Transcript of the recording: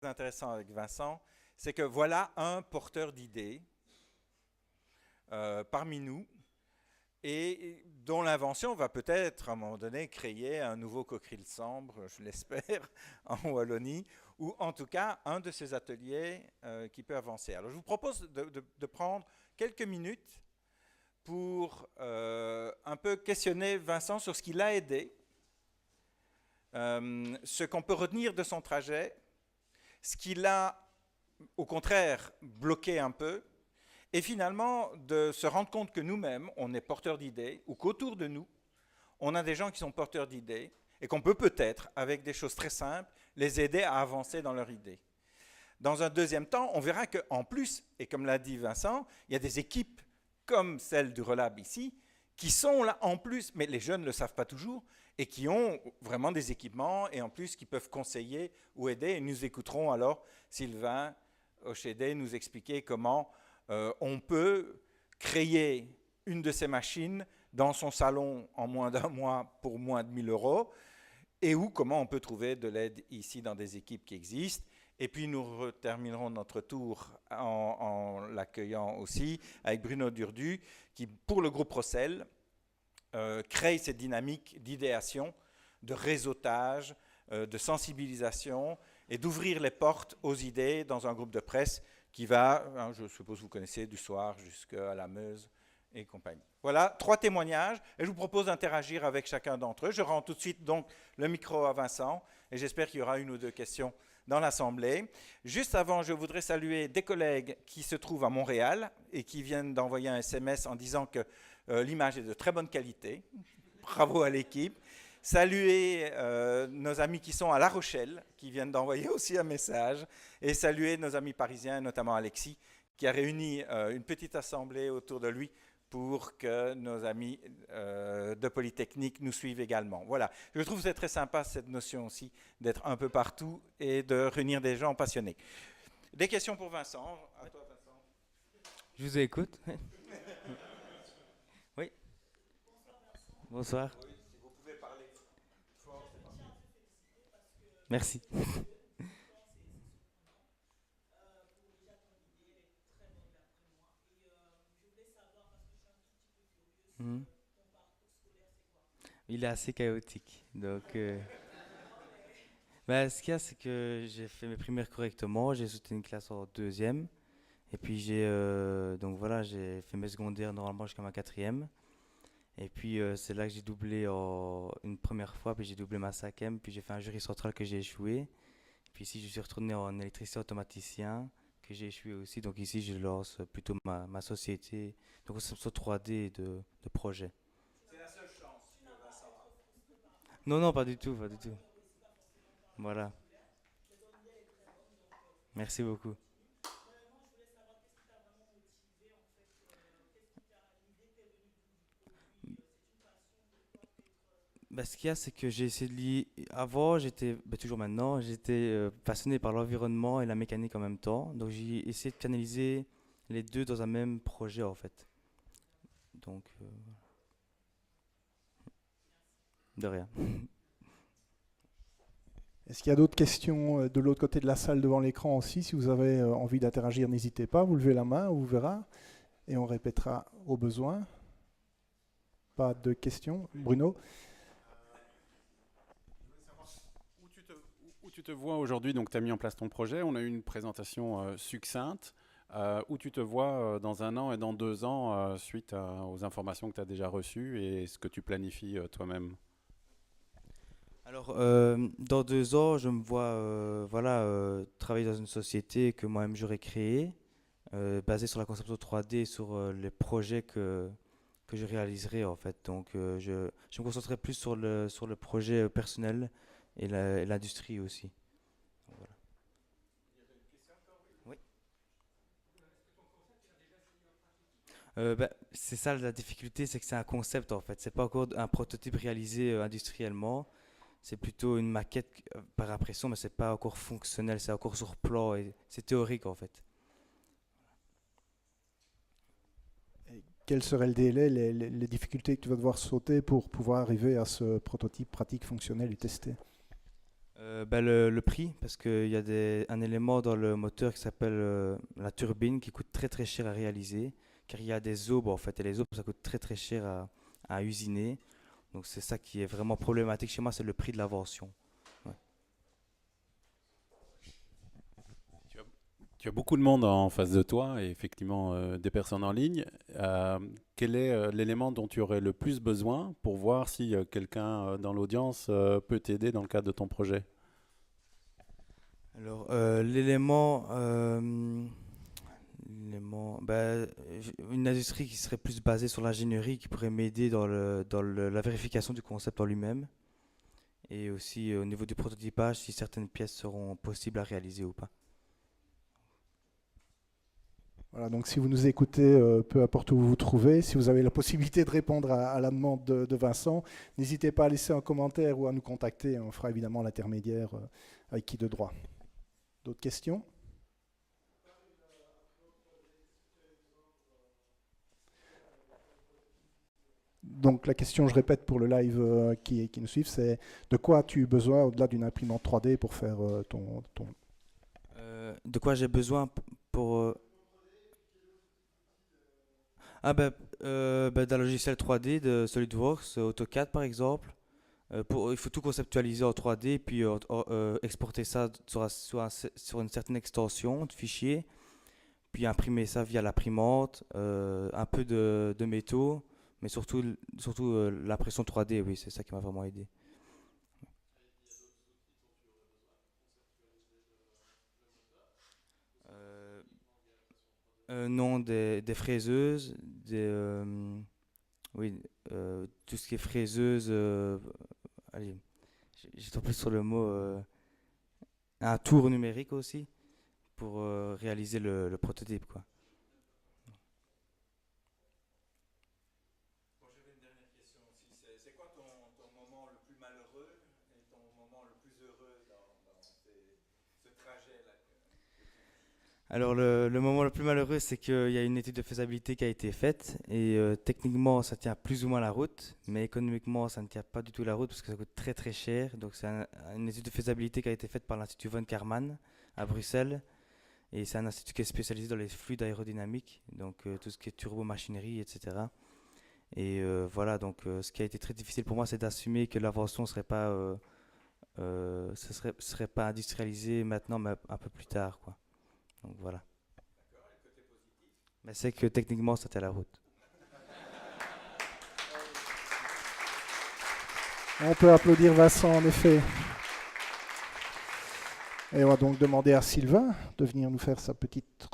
Intéressant avec Vincent, c'est que voilà un porteur d'idées parmi nous et dont l'invention va peut-être à un moment donné créer un nouveau coqueril sambre, je l'espère, en Wallonie, ou en tout cas un de ces ateliers qui peut avancer. Alors je vous propose de prendre quelques minutes pour un peu questionner Vincent sur ce qui l'a aidé, ce qu'on peut retenir de son trajet, ce qui l'a au contraire bloqué un peu, et finalement de se rendre compte que nous-mêmes, on est porteurs d'idées, ou qu'autour de nous, on a des gens qui sont porteurs d'idées, et qu'on peut peut-être, avec des choses très simples, les aider à avancer dans leur idée. Dans un deuxième temps, on verra qu'en plus, et comme l'a dit Vincent, il y a des équipes comme celle du Relab ici, qui sont là en plus, mais les jeunes ne le savent pas toujours, et qui ont vraiment des équipements, et en plus qui peuvent conseiller ou aider. Et nous écouterons alors Sylvain Ochédé nous expliquer comment on peut créer une de ces machines dans son salon en moins d'un mois pour moins de 1 000 €, et où comment on peut trouver de l'aide ici dans des équipes qui existent. Et puis nous terminerons notre tour en l'accueillant aussi avec Bruno Durdu, qui pour le groupe Rossel crée cette dynamique d'idéation, de réseautage, de sensibilisation et d'ouvrir les portes aux idées dans un groupe de presse qui va, je suppose que vous connaissez, du soir jusqu'à la Meuse et compagnie. Voilà, 3 témoignages et je vous propose d'interagir avec chacun d'entre eux. Je rends tout de suite donc le micro à Vincent et j'espère qu'il y aura 1 ou 2 questions dans l'Assemblée. Juste avant, je voudrais saluer des collègues qui se trouvent à Montréal et qui viennent d'envoyer un SMS en disant que l'image est de très bonne qualité. Bravo à l'équipe. Saluer nos amis qui sont à La Rochelle, qui viennent d'envoyer aussi un message, et saluer nos amis parisiens, notamment Alexis, qui a réuni une petite assemblée autour de lui pour que nos amis de Polytechnique nous suivent également. Voilà, je trouve que c'est très sympa cette notion aussi d'être un peu partout et de réunir des gens passionnés. Des questions pour Vincent. À toi, Vincent. Je vous écoute. Oui, bonsoir. Oui, si vous pouvez parler fort. Merci. Mhm. Il est assez chaotique. Donc, ce qu'il y a, c'est que j'ai fait mes primaires correctement. J'ai soutenu une classe en deuxième. Et puis, donc voilà, j'ai fait mes secondaires normalement jusqu'à ma quatrième. Et puis, c'est là que j'ai doublé une première fois. Puis, j'ai doublé ma cinquième. Puis, j'ai fait un jury central que j'ai échoué. Puis ici, je suis retourné en électricien automaticien, que j'ai échoué aussi. Donc ici, je lance plutôt ma société de conception 3D de projet. C'est la seule chance que Vincent a. Non, non, pas du tout, pas du tout. Voilà. Merci beaucoup. Ce qu'il y a, c'est que j'ai essayé de lier. Avant, j'étais, toujours maintenant, j'étais passionné par l'environnement et la mécanique en même temps. Donc j'ai essayé de canaliser les deux dans un même projet en fait. Donc, de rien. Est-ce qu'il y a d'autres questions de l'autre côté de la salle devant l'écran aussi? Si vous avez envie d'interagir, n'hésitez pas, vous levez la main, on vous verra et on répétera au besoin. Pas de questions? Bruno? Où tu te vois aujourd'hui, donc tu as mis en place ton projet, on a eu une présentation succincte. Où tu te vois dans 1 an et dans 2 ans suite aux informations que tu as déjà reçues et ce que tu planifies toi-même? Alors, dans 2 ans, je me vois voilà, travailler dans une société que moi-même j'aurais créée, basée sur la conception 3D, sur les projets que je réaliserai en fait. Donc, je me concentrerai plus sur le projet personnel et et l'industrie aussi. Donc, voilà. Oui. C'est ça la difficulté, c'est que c'est un concept en fait. C'est pas encore un prototype réalisé industriellement. C'est plutôt une maquette par impression, mais c'est pas encore fonctionnel, c'est encore sur plan et c'est théorique en fait. Et quel serait le délai, les difficultés que tu vas devoir sauter pour pouvoir arriver à ce prototype pratique, fonctionnel et testé? Le prix, parce qu'il y a un élément dans le moteur qui s'appelle la turbine qui coûte très très cher à réaliser, car il y a des aubes en fait, et les aubes ça coûte très très cher à usiner. Donc c'est ça qui est vraiment problématique chez moi, c'est le prix de l'invention. Ouais. Tu as beaucoup de monde en face de toi et effectivement des personnes en ligne. Quel est l'élément dont tu aurais le plus besoin pour voir si quelqu'un dans l'audience peut t'aider dans le cadre de ton projet? Alors une industrie qui serait plus basée sur l'ingénierie, qui pourrait m'aider la vérification du concept en lui-même, et aussi au niveau du prototypage, si certaines pièces seront possibles à réaliser ou pas. Voilà, donc si vous nous écoutez, peu importe où vous vous trouvez, si vous avez la possibilité de répondre à la demande de Vincent, n'hésitez pas à laisser un commentaire ou à nous contacter. On fera évidemment l'intermédiaire avec qui de droit. D'autres questions? Donc la question, je répète pour le live qui nous suit, c'est de quoi as-tu besoin au-delà d'une imprimante 3D pour faire ton... De quoi j'ai besoin pour... d'un logiciel 3D de SolidWorks, AutoCAD par exemple. Il faut tout conceptualiser en 3D, puis exporter ça sur une certaine extension de fichier, puis imprimer ça via l'imprimante, un peu de métaux, mais surtout l'impression 3D, oui, c'est ça qui m'a vraiment aidé. Non, des fraiseuses, oui, tout ce qui est fraiseuse, allez, j'ai tombé sur le mot, un tour numérique aussi, pour réaliser le prototype, quoi. Bon, j'avais une dernière question aussi. C'est quoi ton moment le plus malheureux et ton moment le plus heureux dans ce trajet-là? Alors le moment le plus malheureux, c'est qu'il y a une étude de faisabilité qui a été faite et techniquement ça tient plus ou moins la route, mais économiquement ça ne tient pas du tout la route parce que ça coûte très très cher. Donc c'est une étude de faisabilité qui a été faite par l'Institut von Karman à Bruxelles, et c'est un institut qui est spécialisé dans les fluides aérodynamiques, donc tout ce qui est turbomachinerie, etc. Et voilà, donc ce qui a été très difficile pour moi, c'est d'assumer que l'invention serait pas serait pas industrialisée maintenant, mais un peu plus tard, quoi. Donc voilà. Mais c'est que techniquement, ça tient la route. On peut applaudir Vincent, en effet. Et on va donc demander à Sylvain de venir nous faire sa petite